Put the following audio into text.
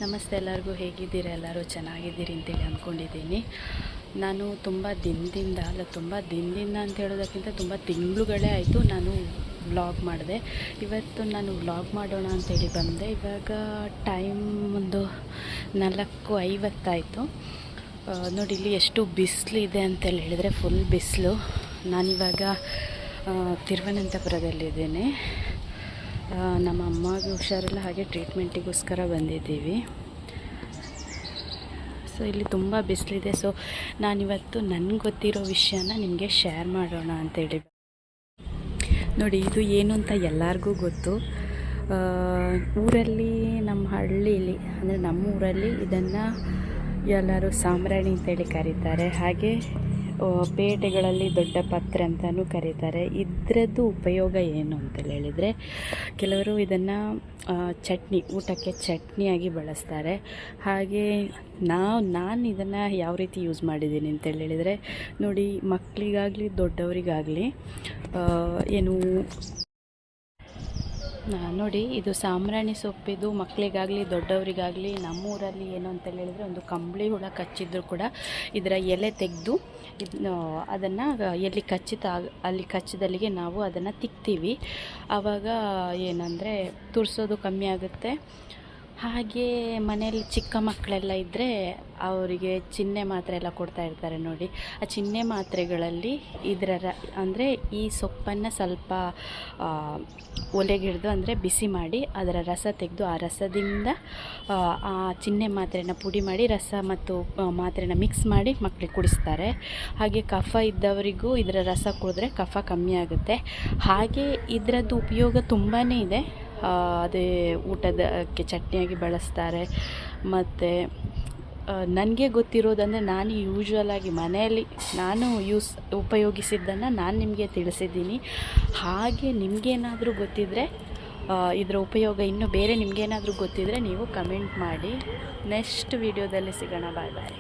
ನಮಸ್ತೆ ಎಲ್ಲರಿಗೂ, ಹೇಗಿದ್ದೀರಾ? ಎಲ್ಲರೂ ಚೆನ್ನಾಗಿದ್ದೀರಿ ಅಂತೇಳಿ ಅಂದ್ಕೊಂಡಿದ್ದೀನಿ. ನಾನು ತುಂಬ ದಿನದಿಂದ ಅಂತ ಹೇಳೋದಕ್ಕಿಂತ ತುಂಬ ತಿಂಗಳುಗಳೇ ಆಯಿತು ನಾನು ವ್ಲಾಗ್ ಮಾಡಿದೆ. ಇವತ್ತು ನಾನು ವ್ಲಾಗ್ ಮಾಡೋಣ ಅಂತೇಳಿ ಬಂದೆ. ಇವಾಗ ಟೈಮ್ ಒಂದು 4:50 ನೋಡಿ, ಇಲ್ಲಿ ಎಷ್ಟು ಬಿಸಿಲಿದೆ ಅಂತೇಳಿ ಹೇಳಿದರೆ ಫುಲ್ ಬಿಸಿಲು. ನಾನಿವಾಗ ತಿರುವನಂತಪುರದಲ್ಲಿದ್ದೇನೆ. ನಮ್ಮ ಅಮ್ಮಗೆ ಹುಷಾರಿಲ್ಲ, ಹಾಗೆ ಟ್ರೀಟ್ಮೆಂಟಿಗೋಸ್ಕರ ಬಂದಿದ್ದೀವಿ. ಸೊ ಇಲ್ಲಿ ತುಂಬ ಬಿಸಿಲಿದೆ. ಸೊ ನಾನಿವತ್ತು ನನಗೆ ಗೊತ್ತಿರೋ ವಿಷಯನ ನಿಮಗೆ ಶೇರ್ ಮಾಡೋಣ ಅಂತೇಳಿ ನೋಡಿ. ಇದು ಏನು ಅಂತ ಎಲ್ಲರಿಗೂ ಗೊತ್ತು. ಊರಲ್ಲಿ, ನಮ್ಮ ಹಳ್ಳಿಲಿ ಅಂದರೆ ನಮ್ಮ ಊರಲ್ಲಿ ಇದನ್ನು ಎಲ್ಲರೂ ಸಾಂಬ್ರಾಣಿ ಅಂತೇಳಿ ಕರೀತಾರೆ. ಹಾಗೆ ಪೇಟೆಗಳಲ್ಲಿ ದೊಡ್ಡ ಪತ್ರೆ ಅಂತಲೂ ಕರೀತಾರೆ. ಇದರದ್ದು ಉಪಯೋಗ ಏನು ಅಂತೇಳಿ ಹೇಳಿದರೆ, ಕೆಲವರು ಇದನ್ನು ಊಟಕ್ಕೆ ಚಟ್ನಿಯಾಗಿ ಬಳಸ್ತಾರೆ. ಹಾಗೆ ನಾನು ಇದನ್ನು ಯಾವ ರೀತಿ ಯೂಸ್ ಮಾಡಿದ್ದೀನಿ ಅಂತೇಳಿ ಹೇಳಿದರೆ, ನೋಡಿ, ಮಕ್ಕಳಿಗಾಗಲಿ ದೊಡ್ಡವರಿಗಾಗಲಿ ನೋಡಿ, ಇದು ಸಾಂಬ್ರಾಣಿ ಸೊಪ್ಪಿದು ಮಕ್ಕಳಿಗಾಗಲಿ ದೊಡ್ಡವರಿಗಾಗಲಿ ನಮ್ಮೂರಲ್ಲಿ ಏನು ಅಂತೇಳಿ ಹೇಳಿದರೆ, ಒಂದು ಕಂಬಳಿ ಹುಳ ಕಚ್ಚಿದ್ರು ಕೂಡ ಇದರ ಎಲೆ ತೆಗೆದು ಅದನ್ನು ಎಲ್ಲಿ ಅಲ್ಲಿ ಕಚ್ಚಿದಲ್ಲಿಗೆ ನಾವು ಅದನ್ನು ತಿಕ್ತೀವಿ. ಆವಾಗ ಏನಂದರೆ ತುರಿಸೋದು ಕಮ್ಮಿ ಆಗುತ್ತೆ. ಹಾಗೆ ಮನೆಯಲ್ಲಿ ಚಿಕ್ಕ ಮಕ್ಕಳೆಲ್ಲ ಇದ್ದರೆ ಅವರಿಗೆ ಚಿನ್ನೆ ಮಾತ್ರೆ ಎಲ್ಲ ಕೊಡ್ತಾ ಇರ್ತಾರೆ ನೋಡಿ. ಆ ಚಿನ್ನೆ ಮಾತ್ರೆಗಳಲ್ಲಿ ಅಂದರೆ ಈ ಸೊಪ್ಪನ್ನು ಸ್ವಲ್ಪ ಒಲೆಗಿಡ್ದು ಅಂದರೆ ಬಿಸಿ ಮಾಡಿ ಅದರ ರಸ ತೆಗೆದು ಆ ರಸದಿಂದ ಆ ಚಿನ್ನೆ ಮಾತ್ರೆನ ಪುಡಿ ಮಾಡಿ ರಸ ಮತ್ತು ಮಾತ್ರೆನ ಮಿಕ್ಸ್ ಮಾಡಿ ಮಕ್ಕಳಿಗೆ ಕುಡಿಸ್ತಾರೆ. ಹಾಗೆ ಕಫ ಇದ್ದವರಿಗೂ ಇದರ ರಸ ಕುಡಿದ್ರೆ ಕಫ ಕಮ್ಮಿ ಆಗುತ್ತೆ. ಹಾಗೆ ಇದರದ್ದು ಉಪಯೋಗ ತುಂಬಾ ಇದೆ. ಅದೇ ಊಟದಕ್ಕೆ ಚಟ್ನಿಯಾಗಿ ಬಳಸ್ತಾರೆ. ಮತ್ತು ನನಗೆ ಗೊತ್ತಿರೋದಂದರೆ, ನಾನು ಯೂಶ್ವಲಾಗಿ ಮನೆಯಲ್ಲಿ ನಾನು ಉಪಯೋಗಿಸಿದ್ದನ್ನು ನಾನು ನಿಮಗೆ ತಿಳಿಸಿದ್ದೀನಿ. ಹಾಗೆ ನಿಮಗೇನಾದರೂ ಗೊತ್ತಿದ್ದರೆ, ಇದರ ಉಪಯೋಗ ಇನ್ನೂ ಬೇರೆ ನಿಮಗೇನಾದರೂ ಗೊತ್ತಿದ್ದರೆ ನೀವು ಕಮೆಂಟ್ ಮಾಡಿ. ನೆಕ್ಸ್ಟ್ ವಿಡಿಯೋದಲ್ಲಿ ಸಿಗೋಣ. ಬಾಯ್ ಬಾಯ್.